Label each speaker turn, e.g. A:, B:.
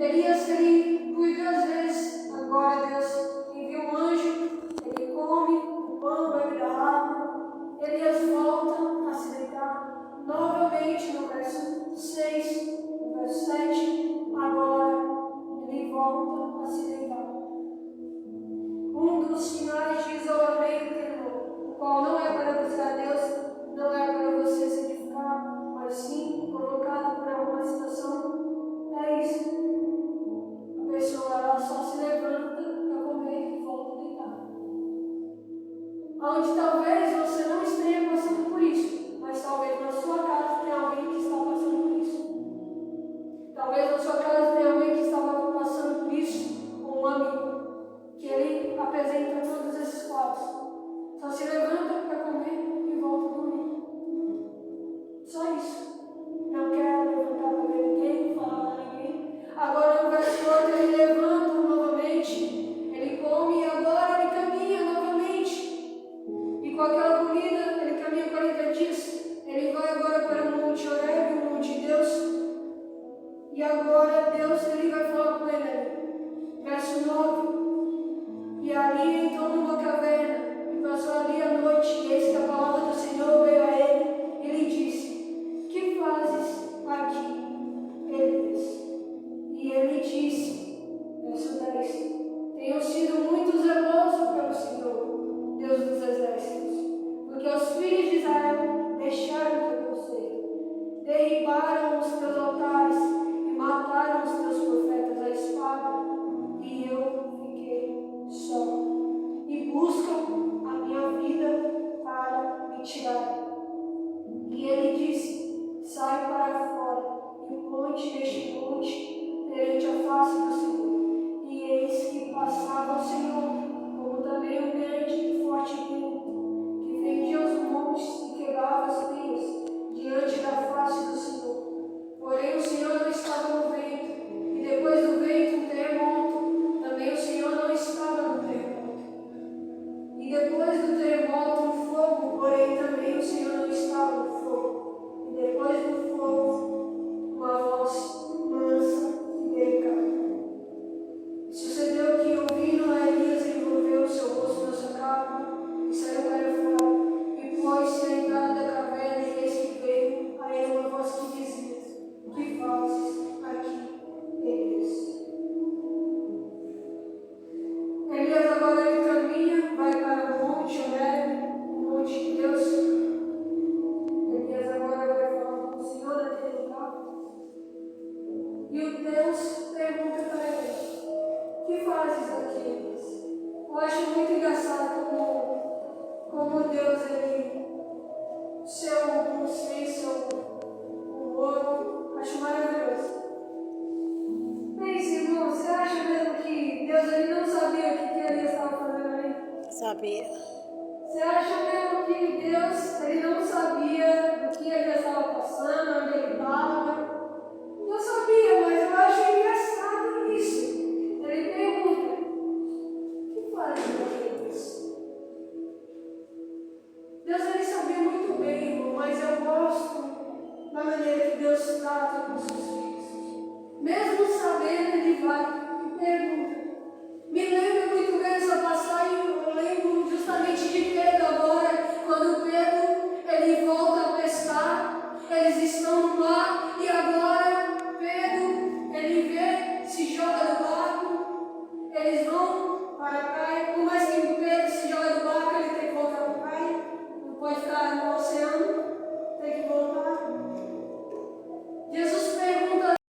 A: Elias, ele por 2 vezes, agora Deus envia um anjo, ele come o pão, bebe da água. Elias volta a se deitar novamente no verso 6, no verso 7. Agora ele volta a se deitar. Um dos sinais de isolamento, o qual não é para buscar Deus, não é para você se edificar, mas sim colocado por alguma situação, é isso. A pessoa ela só se levanta para comer e volta a deitar. Onde talvez você não esteja passando por isso, mas talvez na sua casa tenha alguém que está passando por isso. Talvez na sua casa tenha alguém que estava passando por isso, ou um amigo, que ele apresenta todos esses quadros. Só se levanta para comer e volta a dormir. Só isso. Não quer levantar para ver ninguém, falar para ninguém. Agora no verso 8 ele levanta novamente, ele come e agora ele caminha novamente. E com aquela comida, ele caminha 40 dias. Ele vai agora para o Monte Horebe, o Monte de Deus. E agora Deus ele vai falar com ele. Verso 9. E ali entrou numa caverna e passou ali a noite. E eis que a palavra do Senhor veio a ele e lhe disse: que fazes aqui, Elias? E ele disse, verso 10: tenho sido muito zeloso pelo Senhor, Deus dos exércitos, porque os filhos de Israel deixaram o teu conselho, derribaram os teus altares e mataram os teus profetas à espada, e eu fiquei só. E buscam a minha vida para me tirar. E ele disse: sai para fora e ponte neste monte perante a face do Senhor. E eis que passava o Senhor, como também um grande e forte vento, que fendia os montes e quebrava as penhas diante da face do Senhor. Porém o Senhor não estava no vento, e depois do vento um terremoto. Também o Senhor não estava no terremoto. E depois do terremoto um fogo, porém também o Senhor não estava no fogo. E depois do fogo uma voz mansa e delicada. Sucedeu que, ouvindo a Elias, envolveu o seu rosto na sua capa e saiu para fora. E pôs-se à entrada da caverna, e eis que veio a ele uma voz que dizia: que fazes aqui, Elias? Elias agora ele caminha, vai para o Monte Horebe, o Monte de Deus. Elias agora vai falar com o Senhor daquele lugar. E o Deus pergunta para ele: que fazes aqui, Elias? Eu acho muito engraçado como Deus, ele, seu bom senso, o humor, acho maravilhoso. Pense, irmão, você acha mesmo que Deus ele não sabia o que Elias estava fazendo ali?
B: Sabia.
A: Você acha mesmo que Deus ele não sabia do que Elias estava passando, onde ele estava? Eu sabia, mas eu acho engraçado isso. Ele pergunta: o que faz Elias? Deus ele sabia muito bem, irmão, mas eu gosto da maneira que Deus trata com seus filhos. Mesmo sabendo, ele vai e pergunta. Me lembro muito bem essa passagem, eu lembro justamente de Pedro.